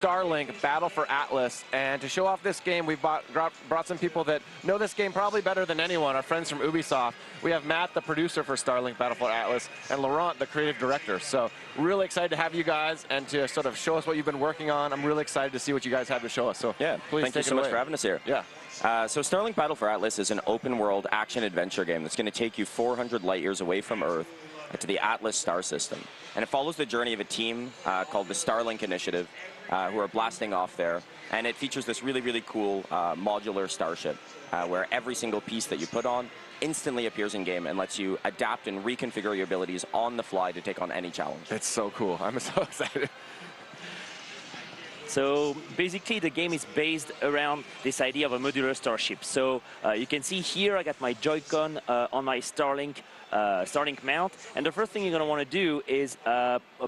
Starlink Battle for Atlas. And to show off this game, we've brought some people that know this game probably better than anyone, our friends from Ubisoft. We have Matt, the producer for Starlink Battle for Atlas, and Laurent, the creative director. So really excited to have you guys and to sort of show us what you've been working on. I'm really excited to see what you guys have to show us. So yeah, please thank you so much for having us here. Yeah. So Starlink Battle for Atlas is an open-world action-adventure game that's going to take you 400 light years away from Earth to the Atlas star system. And it follows the journey of a team called the Starlink Initiative, who are blasting off there. And it features this really, really cool modular starship, where every single piece that you put on instantly appears in-game and lets you adapt and reconfigure your abilities on the fly to take on any challenge. It's so cool. I'm so excited. So basically the game is based around this idea of a modular starship. So you can see here I got my Joy-Con on my Starlink mount, and the first thing you're going to want to do is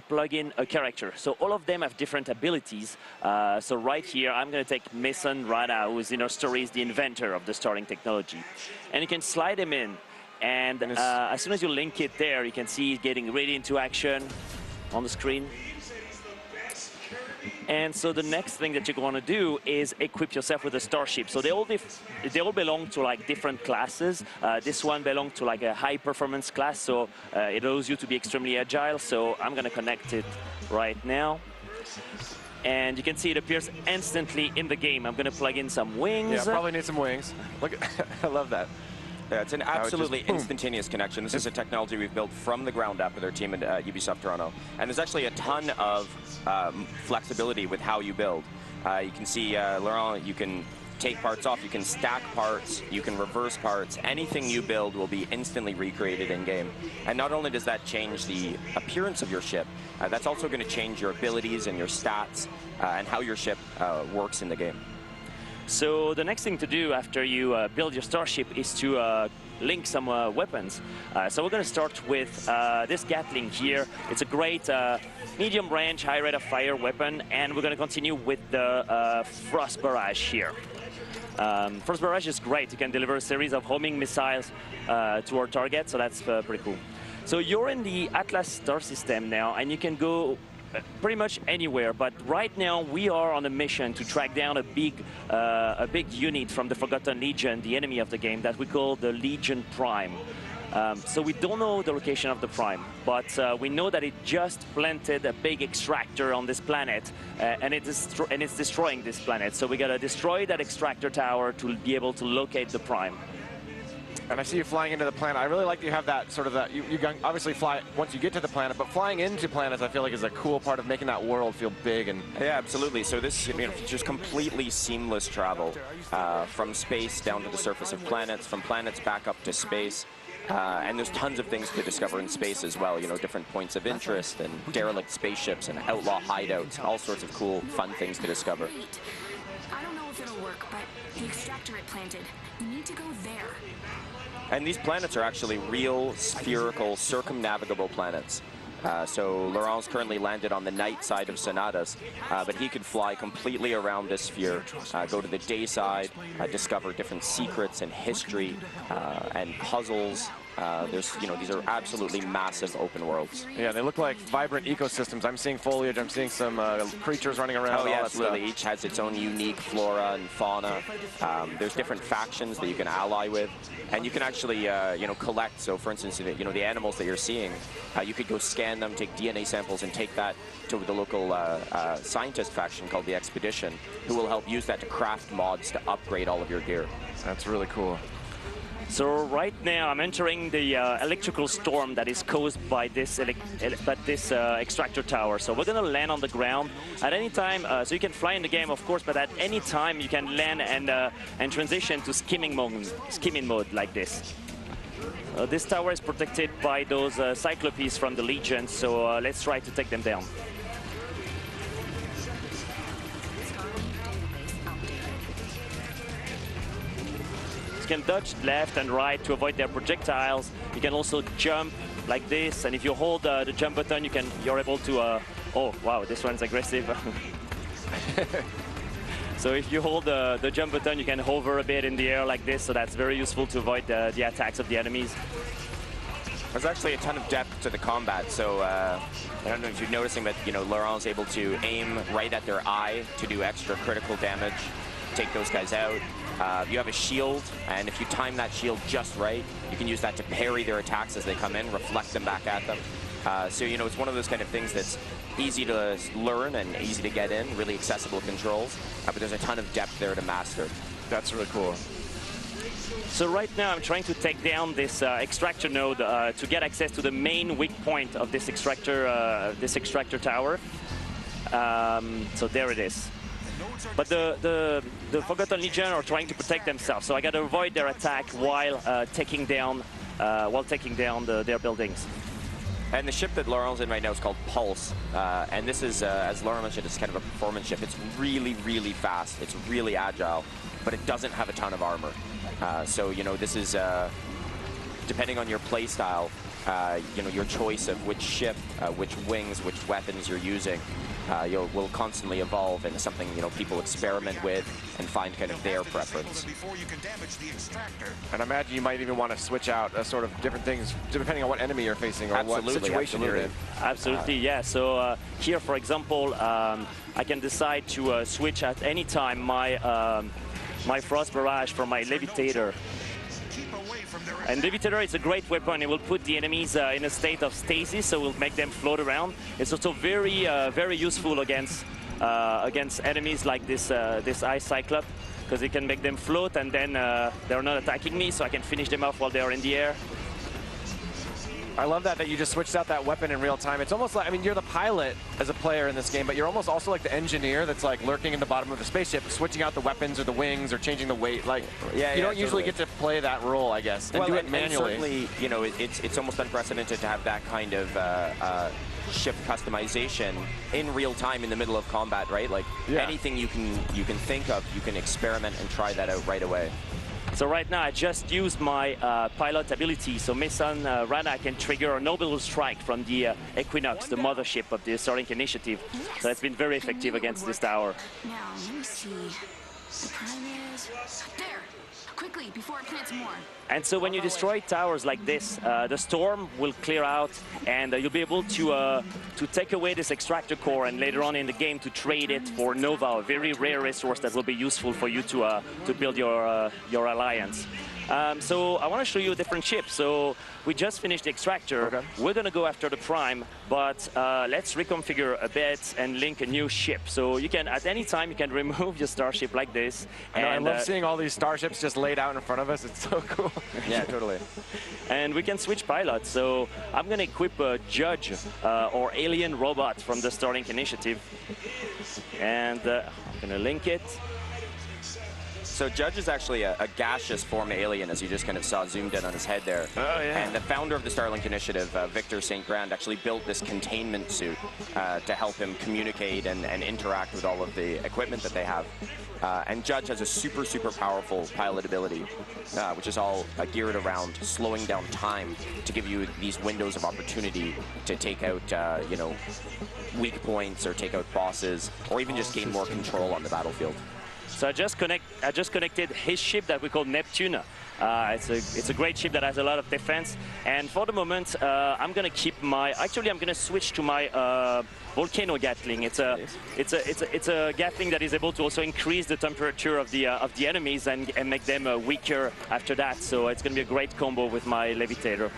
plug in a character. So all of them have different abilities. So right here I'm going to take Mason Rana, who is in our story is the inventor of the Starlink technology, and you can slide him in, and as soon as you link it there, you can see it getting really into action on the screen. And so the next thing that you're going to do is equip yourself with a starship. So they all belong to like different classes. This one belongs to like a high performance class, so it allows you to be extremely agile. So I'm going to connect it right now. And you can see it appears instantly in the game. I'm going to plug in some wings. Yeah, probably need some wings. Look, I love that. Yeah, it's an absolutely instantaneous connection. This is a technology we've built from the ground up with our team at Ubisoft Toronto. And there's actually a ton of flexibility with how you build. You can see, Laurent, you can take parts off, you can stack parts, you can reverse parts. Anything you build will be instantly recreated in-game. And not only does that change the appearance of your ship, that's also going to change your abilities and your stats and how your ship works in the game. So the next thing to do after you build your starship is to link some weapons. So we're going to start with this Gatling here. It's a great medium range, high rate of fire weapon, and we're going to continue with the Frost Barrage here. Frost Barrage is great. You can deliver a series of homing missiles to our target, so that's pretty cool. So you're in the Atlas star system now, and you can go pretty much anywhere, but right now we are on a mission to track down a big unit from the Forgotten Legion, the enemy of the game, that we call the Legion Prime. So we don't know the location of the Prime, but we know that it just planted a big extractor on this planet, and it's destroying this planet. So we gotta destroy that extractor tower to be able to locate the Prime. And I see you flying into the planet. I really like that you have that sort of that. You obviously fly once you get to the planet, but flying into planets, I feel like is a cool part of making that world feel big. And yeah, absolutely. So this features completely seamless travel from space down to the surface of planets, from planets back up to space. And there's tons of things to discover in space as well, you know, different points of interest and derelict spaceships and outlaw hideouts, all sorts of cool, fun things to discover. I don't know if it'll work, but the extractor it planted, you need to go there. And these planets are actually real, spherical, circumnavigable planets. So Laurent's currently landed on the night side of Sonatas, but he could fly completely around this sphere, go to the day side, discover different secrets and history and puzzles. These are absolutely massive open worlds. Yeah, they look like vibrant ecosystems. I'm seeing foliage. I'm seeing some creatures running around. Oh yeah, absolutely. Each has its own unique flora and fauna. There's different factions that you can ally with, and you can actually, collect. So, for instance, the animals that you're seeing, you could go scan them, take DNA samples, and take that to the local scientist faction called the Expedition, who will help use that to craft mods to upgrade all of your gear. That's really cool. So right now I'm entering the electrical storm that is caused by this extractor tower. So we're going to land on the ground at any time. So you can fly in the game, of course, but at any time you can land and transition to skimming mode like this. This tower is protected by those Cyclopes from the Legion, so let's try to take them down. You can dodge left and right to avoid their projectiles. You can also jump like this, and if you hold the jump button, you're able to. Oh wow, this one's aggressive. So if you hold the jump button, you can hover a bit in the air like this. So that's very useful to avoid the attacks of the enemies. There's actually a ton of depth to the combat, so I don't know if you're noticing, but Laurent's able to aim right at their eye to do extra critical damage, take those guys out. You have a shield, and if you time that shield just right, you can use that to parry their attacks as they come in, reflect them back at them. So it's one of those kind of things that's easy to learn and easy to get in, really accessible controls, but there's a ton of depth there to master. That's really cool. So right now I'm trying to take down this extractor node to get access to the main weak point of this extractor tower. So there it is. But the Forgotten Legion are trying to protect themselves, so I got to avoid their attack while taking down their buildings. And the ship that Laurent's in right now is called Pulse, and this is, as Laurent mentioned, it's kind of a performance ship. It's really, really fast. It's really agile, but it doesn't have a ton of armor. So this is depending on your play style, your choice of which ship, which wings, which weapons you're using. Will constantly evolve into something people experiment with and find kind of their preference. And I imagine you might even want to switch out sort of different things depending on what enemy you're facing or what situation you're in. Absolutely, yeah. So here, for example, I can decide to switch at any time my Frost Barrage for my Levitator. And Levitator is a great weapon. It will put the enemies in a state of stasis, so it will make them float around. It's also very, very useful against enemies like this Ice Cyclops, because it can make them float, and then they're not attacking me, so I can finish them off while they're in the air. I love that you just switched out that weapon in real time. It's almost like, I mean, you're the pilot as a player in this game, but you're almost also like the engineer that's like lurking in the bottom of the spaceship, switching out the weapons or the wings or changing the weight. Like, you don't usually get to play that role, I guess, and do it manually. And certainly, it's almost unprecedented to have that kind of ship customization in real time in the middle of combat, right? Like anything you can think of, you can experiment and try that out right away. So right now I just used my pilot ability, so Mason Rana can trigger an orbital strike from the Equinox, the mothership of the Starlink initiative. Yes. So it's been very effective against this tower. Now, let me see. The prime is there. Quickly, before it plants more. And so when you destroy towers like this, the storm will clear out, and you'll be able to take away this extractor core, and later on in the game to trade it for Nova, a very rare resource that will be useful for you to build your alliance. So I want to show you a different ship. So we just finished the extractor. Okay. We're going to go after the prime, but let's reconfigure a bit and link a new ship. So you can, at any time, you can remove your starship like this. I love seeing all these starships just laid out in front of us. It's so cool. Yeah, totally. And we can switch pilots. So I'm going to equip a Judge or alien robot from the Starlink initiative. And I'm going to link it. So Judge is actually a gaseous form alien, as you just kind of saw zoomed in on his head there. Oh, yeah. And the founder of the Starlink initiative, Victor St. Grand, actually built this containment suit to help him communicate and interact with all of the equipment that they have. And Judge has a super, super powerful pilot ability, which is all geared around slowing down time to give you these windows of opportunity to take out, weak points or take out bosses, or even just gain more control on the battlefield. So I just connected his ship that we call Neptune. It's a great ship that has a lot of defense. And for the moment, I'm gonna keep my. Actually, I'm gonna switch to my Volcano Gatling. It's a Gatling that is able to also increase the temperature of the enemies and make them weaker after that. So it's gonna be a great combo with my Levitator.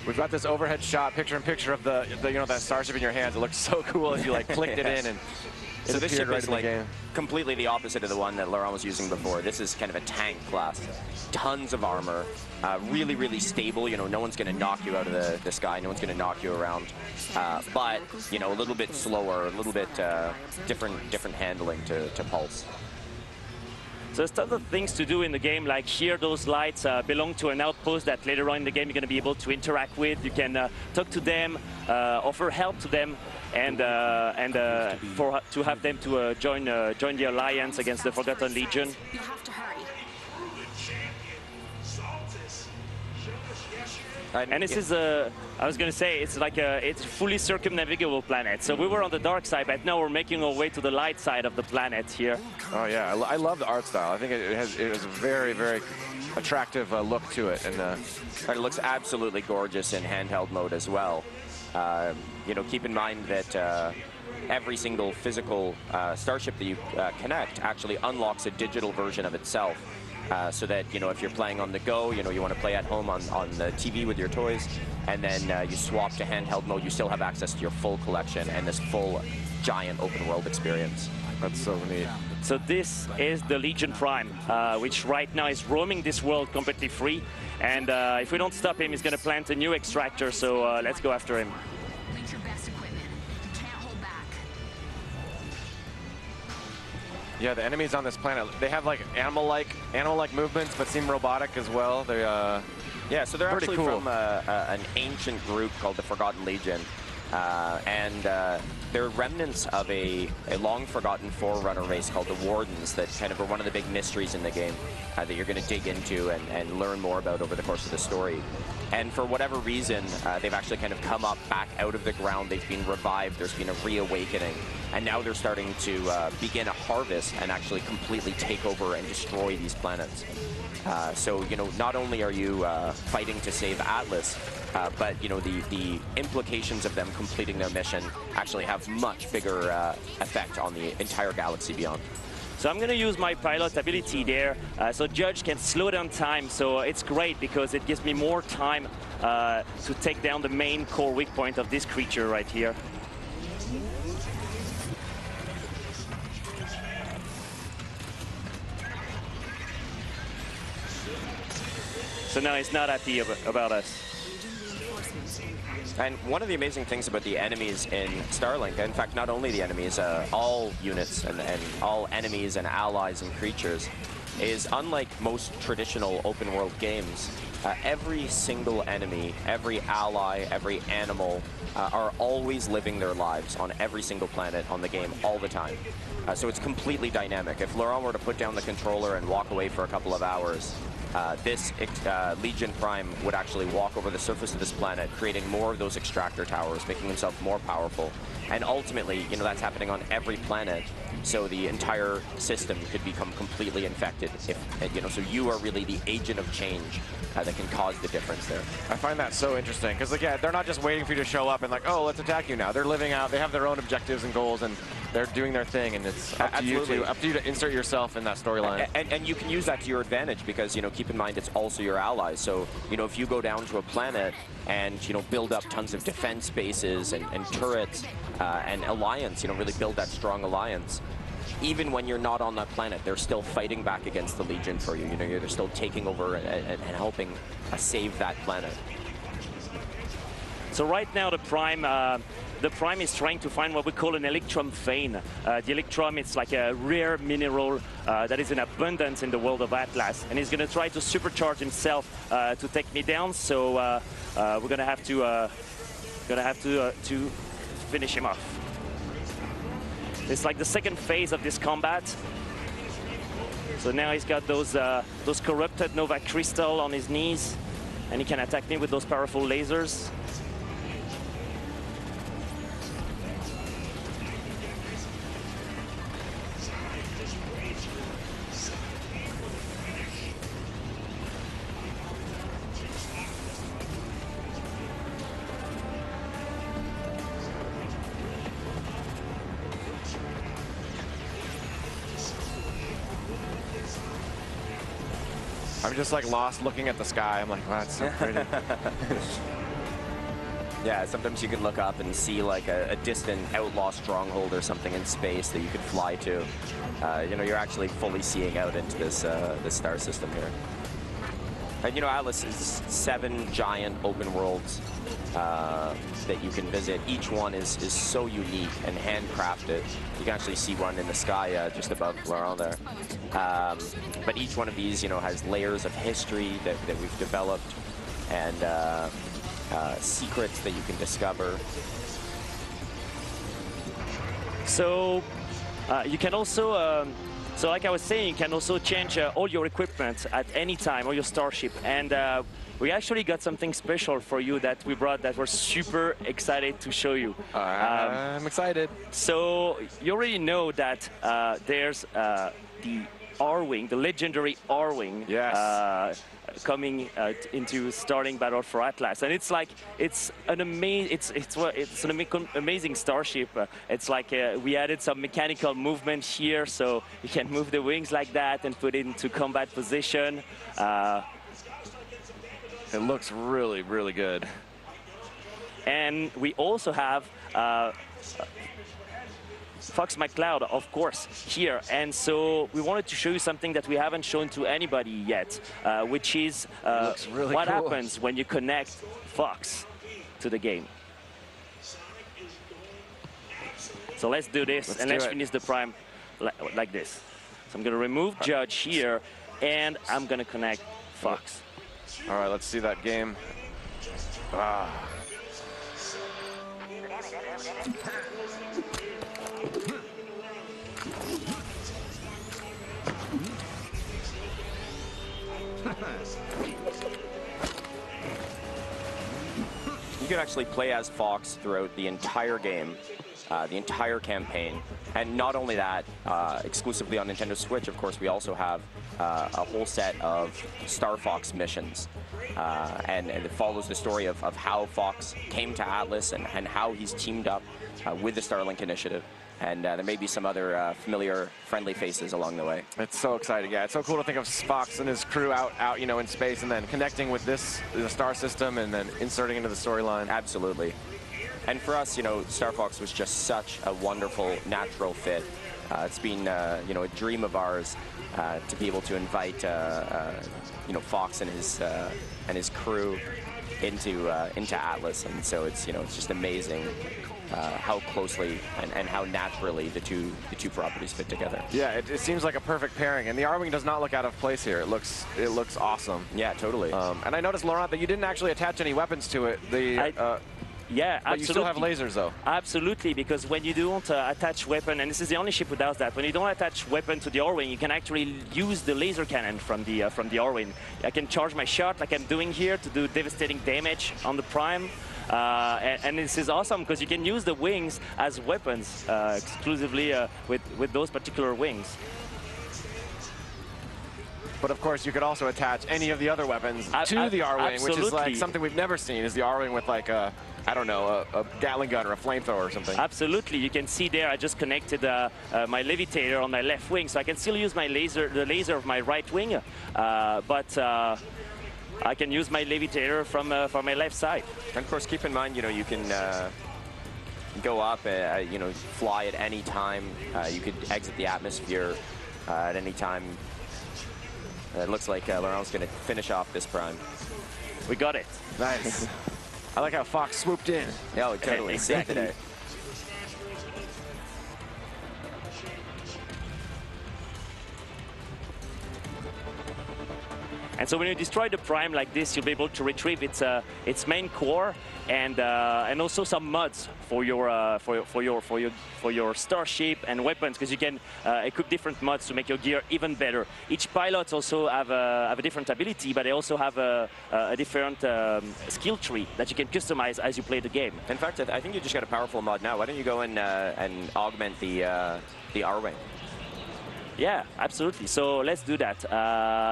We've got this overhead shot, picture-in-picture of the that starship in your hands. It looks so cool as you like clicked it in and. So this ship is like completely the opposite of the one that Laurent was using before. This is kind of a tank class. Tons of armor, really, really stable. No one's going to knock you out of the sky. No one's going to knock you around. But, a little bit slower, a little bit different handling to Pulse. So there's tons of things to do in the game, like here those lights belong to an outpost that later on in the game you're going to be able to interact with. You can talk to them, offer help to them, and to have them to join the alliance against the Forgotten Legion. You have to hurry. And this is a, I was going to say, it's like it's a fully circumnavigable planet. So we were on the dark side, but now we're making our way to the light side of the planet here. Oh yeah, I love the art style. I think it has a very, very attractive look to it, and it looks absolutely gorgeous in handheld mode as well. You know, keep in mind that every single physical starship that you connect actually unlocks a digital version of itself. So that, you know, if you're playing on the go, you know, you want to play at home on the TV with your toys, and then you swap to handheld mode, you still have access to your full collection and this full giant open world experience. That's so neat. So this is the Legion Prime, which right now is roaming this world completely free. And if we don't stop him, he's going to plant a new extractor, so let's go after him. Make your best equipment. You can't hold back. Yeah, the enemies on this planet, they have like animal-like movements, but seem robotic as well. They're yeah, so they're actually cool. from an ancient group called the Forgotten Legion, and they're remnants of a long-forgotten Forerunner race called the Wardens that kind of are one of the big mysteries in the game that you're going to dig into and learn more about over the course of the story. And for whatever reason, they've actually kind of come up back out of the ground. They've been revived. There's been a reawakening. And now they're starting to begin a harvest and actually completely take over and destroy these planets. So, you know, not only are you fighting to save Atlas, but, you know, the implications of them completing their mission actually have much bigger effect on the entire galaxy beyond. So I'm going to use my pilot ability there, so Judge can slow down time. So it's great because it gives me more time to take down the main core weak point of this creature right here. So now he's not happy about us. And one of the amazing things about the enemies in Starlink, in fact, not only the enemies, all units and all enemies and allies and creatures, is unlike most traditional open world games, every single enemy, every ally, every animal are always living their lives on every single planet on the game all the time. So it's completely dynamic. If Laurent were to put down the controller and walk away for a couple of hours, this Legion Prime would actually walk over the surface of this planet, creating more of those extractor towers, making himself more powerful. And ultimately, you know, that's happening on every planet. So the entire system could become completely infected. If, you know, so you are really the agent of change that can cause the difference there. I find that so interesting because, like, yeah, they're not just waiting for you to show up and like, oh, let's attack you now. They're living out. They have their own objectives and goals, and they're doing their thing. And it's up to you to insert yourself in that storyline. And you can use that to your advantage because, you know, keep in mind it's also your allies. So, you know, if you go down to a planet and, you know, build up tons of defense bases and turrets and alliance, you know, really build that strong alliance. Even when you're not on that planet, they're still fighting back against the Legion for you. You know, they're still taking over and helping save that planet. So right now, the Prime is trying to find what we call an electrum vein. The electrum, it's like a rare mineral that is in abundance in the world of Atlas, and he's going to try to supercharge himself to take me down. So we're going to have to finish him off. It's like the second phase of this combat. So now he's got those corrupted Nova crystal on his knees, and he can attack me with those powerful lasers. I'm just like lost looking at the sky. I'm like, wow, it's so pretty. Yeah, sometimes you can look up and see like a distant outlaw stronghold or something in space that you could fly to. You know, you're actually fully seeing out into this star system here. And you know, Atlas is 7 giant open worlds that you can visit. Each one is so unique and handcrafted. You can actually see one in the sky just above Laurent there. But each one of these, you know, has layers of history that we've developed and secrets that you can discover. So you can also So like I was saying, you can also change all your equipment at any time, or your starship. And we actually got something special for you that we brought that we're super excited to show you. I'm excited. So you already know that there's the R-Wing, the legendary R-Wing, Yes. coming into Starlink Battle for Atlas, and it's like it's an amazing starship. It's like we added some mechanical movement here, so you can move the wings like that and put it into combat position. It looks really, really good. And we also have Fox McCloud, of course, here. And so we wanted to show you something that we haven't shown to anybody yet, which is really what cool. happens when you connect Fox to the game. So let's do this, and let's finish the prime like this. So I'm going to remove Judge here, and I'm going to connect Fox. All right, let's see that game. Ah. You can actually play as Fox throughout the entire game, the entire campaign. And not only that, exclusively on Nintendo Switch, of course, we also have a whole set of Star Fox missions. And it follows the story of how Fox came to Atlas and how he's teamed up with the Starlink initiative. And there may be some other familiar, friendly faces along the way. It's so exciting, yeah. It's so cool to think of Fox and his crew out, you know, in space, and then connecting with the star system, and then inserting into the storyline. Absolutely. And for us, you know, Star Fox was just such a wonderful, natural fit. It's been, you know, a dream of ours to be able to invite, you know, Fox and his crew into Atlas, and so it's, you know, it's just amazing. How closely and how naturally the two properties fit together. Yeah, it seems like a perfect pairing, and the R-Wing does not look out of place here. It looks awesome. Yeah, totally. And I noticed, Laurent, that you didn't actually attach any weapons to it. Yeah, but absolutely. you still have lasers, though. Absolutely, because when you don't attach weapon, and this is the only ship who does that, when you don't attach weapon to the R-Wing, you can actually use the laser cannon from the R-Wing. I can charge my shot like I'm doing here to do devastating damage on the Prime. And this is awesome because you can use the wings as weapons exclusively with those particular wings. But of course, you could also attach any of the other weapons to the R-Wing, which is like something we've never seen, is the R-Wing with like a, I don't know, a Gatling gun or a flamethrower or something. Absolutely. You can see there I just connected my levitator on my left wing, so I can still use my laser, the laser of my right wing, but I can use my levitator from my left side. And of course, keep in mind, you know, you can go up, you know, fly at any time. You could exit the atmosphere at any time. It looks like Laurent's going to finish off this Prime. We got it. Nice. I like how Fox swooped in. Yeah, totally. Exactly. Today. And so when you destroy the Prime like this, you'll be able to retrieve its main core and also some mods for your starship and weapons, because you can equip different mods to make your gear even better. Each pilot also have a different ability, but they also have a different skill tree that you can customize as you play the game. In fact, I think you just got a powerful mod now. Why don't you go and augment the R-Wing? Yeah, absolutely. So let's do that.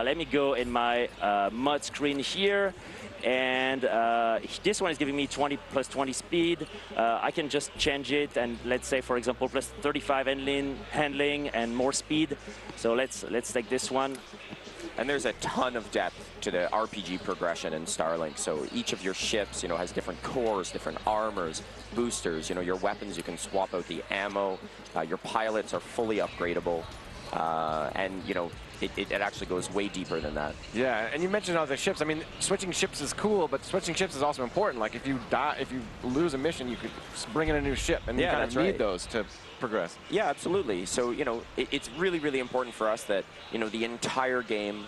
Let me go in my mod screen here. And this one is giving me 20 plus 20 speed. I can just change it and let's say, for example, plus 35 handling and more speed. So let's take this one. And there's a ton of depth to the RPG progression in Starlink. So each of your ships, you know, has different cores, different armors, boosters. You know, your weapons, you can swap out the ammo. Your pilots are fully upgradable. And, you know, it actually goes way deeper than that. Yeah, and you mentioned all the ships. I mean, switching ships is cool, but switching ships is also important. Like if you lose a mission, you could bring in a new ship, and you kind of need those to progress. Yeah, absolutely. So, you know, it's really, really important for us that, you know, the entire game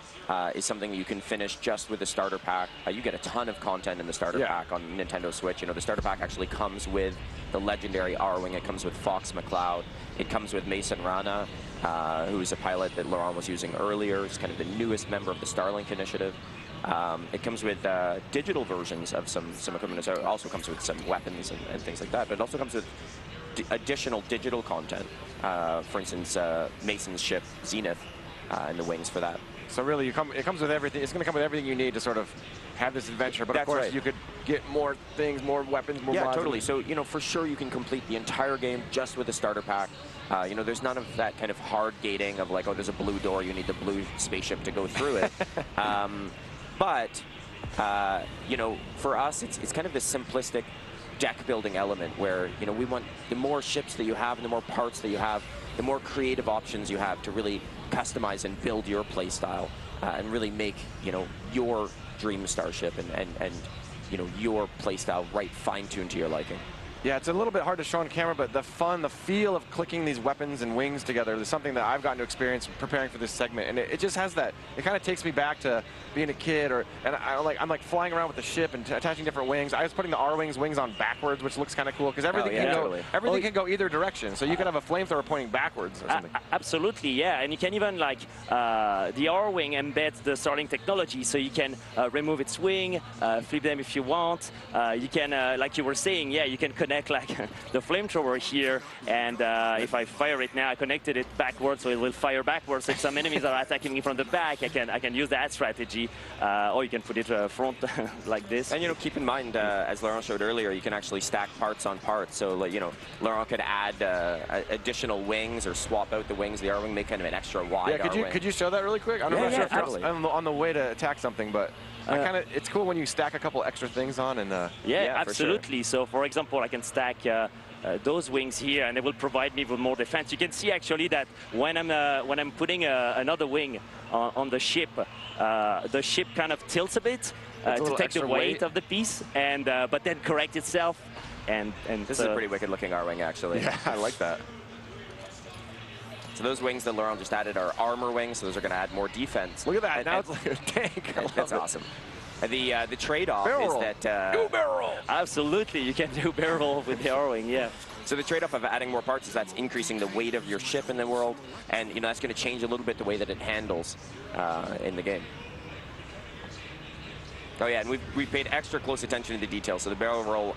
is something you can finish just with the starter pack. You get a ton of content in the starter pack on Nintendo Switch. You know, the starter pack actually comes with the legendary R-Wing. It comes with Fox McCloud. It comes with Mason Rana, who is a pilot that Laurent was using earlier. He's kind of the newest member of the Starlink initiative. It comes with digital versions of some equipment. It also comes with some weapons and things like that. But it also comes with additional digital content. For instance, Mason's ship, Zenith, and the wings for that. So really, it comes with everything. It's going to come with everything you need to sort of have this adventure. But of course, you could get more things, more weapons, more mods. Yeah, totally. So, you know, for sure you can complete the entire game just with the starter pack. You know, there's none of that kind of hard gating of like, oh, there's a blue door, you need the blue spaceship to go through it. But, you know, for us, it's kind of this simplistic deck building element where, you know, we want the more ships that you have and the more parts that you have, the more creative options you have to really customize and build your play style and really make, you know, your dream starship and you know, your play style right fine-tuned to your liking. Yeah, it's a little bit hard to show on camera, but the fun, the feel of clicking these weapons and wings together is something that I've gotten to experience preparing for this segment, and it just has that. It kind of takes me back to being a kid, and I'm like flying around with the ship and attaching different wings. I was putting the R-Wings wings on backwards, which looks kind of cool because everything can go either direction. So you could have a flamethrower pointing backwards or something. Absolutely, yeah, and you can even like the R-Wing embeds the Starlink technology, so you can remove its wing, flip them if you want. You can, like you were saying, yeah, you can connect like the flamethrower here, and if I fire it now, I connected it backwards, so it will fire backwards. If some enemies are attacking me from the back, I can use that strategy, or you can put it front like this. And you know, keep in mind, as Laurent showed earlier, you can actually stack parts on parts. So like, you know, Laurent could add additional wings or swap out the wings of the R-Wing, make kind of an extra wide R-Wing. Could you show that really quick? I'm not sure if I'm on the way to attack something, but. It's cool when you stack a couple extra things on and yeah, absolutely. For sure. So for example, I can stack those wings here, and it will provide me with more defense. You can see actually that when I'm putting another wing on the ship kind of tilts a bit to take the weight of the piece, and but then correct itself. And this is a pretty wicked looking R-Wing actually. Yeah, I like that. So those wings that Laurent just added are armor wings, so those are going to add more defense. Look at that, now it's like a tank. That's awesome. The trade-off is that... do barrel roll! Absolutely, you can do barrel roll with the R-Wing, yeah. So the trade-off of adding more parts is that's increasing the weight of your ship in the world, and you know that's going to change a little bit the way that it handles in the game. Oh yeah, and we've paid extra close attention to the details. So the barrel roll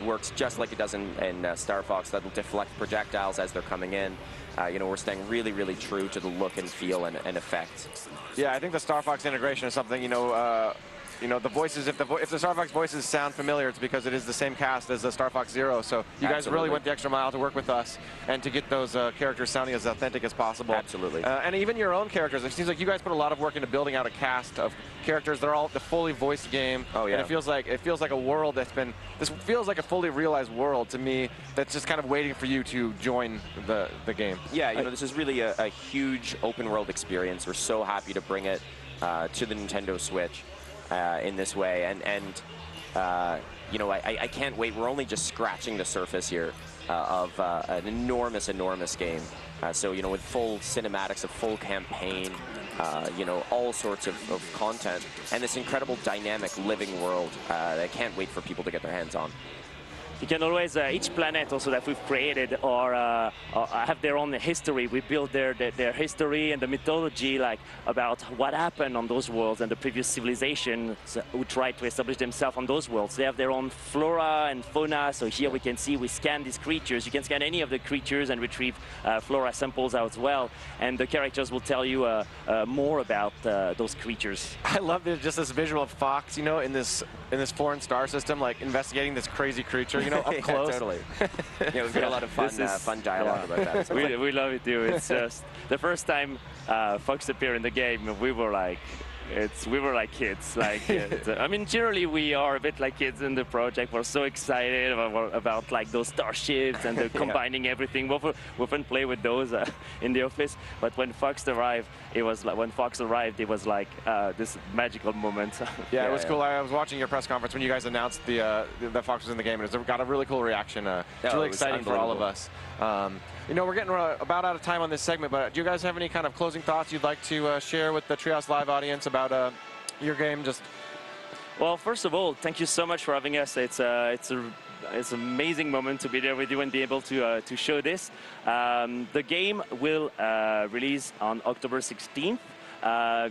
works just like it does in Star Fox. That'll deflect projectiles as they're coming in. You know, we're staying really, really true to the look and feel and effect. Yeah, I think the Star Fox integration is something, you know, the voices, if the Star Fox voices sound familiar, it's because it is the same cast as the Star Fox Zero. So you guys really went the extra mile to work with us and to get those characters sounding as authentic as possible. Absolutely. And even your own characters. It seems like you guys put a lot of work into building out a cast of characters. They're all the fully voiced game. Oh yeah. And it feels like a world that's been. This feels like a fully realized world to me. That's just kind of waiting for you to join the game. Yeah, you know, this is really a huge open world experience. We're so happy to bring it to the Nintendo Switch. In this way, and you know, I can't wait. We're only just scratching the surface here of an enormous game. So you know, with full cinematics, a full campaign, you know, all sorts of content, and this incredible dynamic living world that I can't wait for people to get their hands on. You can always, each planet also that we've created or have their own history. We build their history and the mythology, like about what happened on those worlds and the previous civilizations who tried to establish themselves on those worlds. They have their own flora and fauna. So here we can see, we scan these creatures. You can scan any of the creatures and retrieve flora samples as well. And the characters will tell you more about those creatures. I love just this visual of Fox, you know, in this foreign star system, like investigating this crazy creature. You know, up close. Totally. Yeah, we've got a lot of fun dialogue about that. So we love it too. It's just the first time Fox appeared in the game, we were like kids. Like, I mean, generally we are a bit like kids in the project. We're so excited about like those starships and the combining everything. We often play with those in the office. But when Fox arrived, it was like this magical moment. Yeah, it was cool. I was watching your press conference when you guys announced that Fox was in the game, and it got a really cool reaction. It's really exciting for all of us. You know, we're getting about out of time on this segment, but do you guys have any kind of closing thoughts you'd like to share with the Treehouse Live audience about your game? Well, first of all, thank you so much for having us. It's an amazing moment to be there with you and be able to show this. The game will release on October 16th.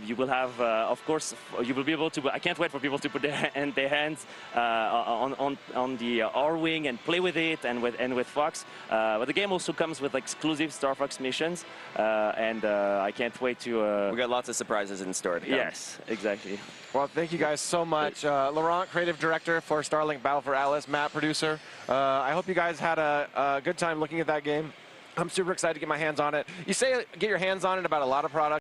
You will have, of course, you will be able to. I can't wait for people to put their hands on the R-Wing and play with it and with Fox. But the game also comes with exclusive Star Fox missions, and I can't wait to. We got lots of surprises in store to come. Yes, exactly. Well, thank you guys so much. Laurent, creative director for Starlink Battle for Atlas, Matt, producer. I hope you guys had a good time looking at that game. I'm super excited to get my hands on it. You say get your hands on it about a lot of products.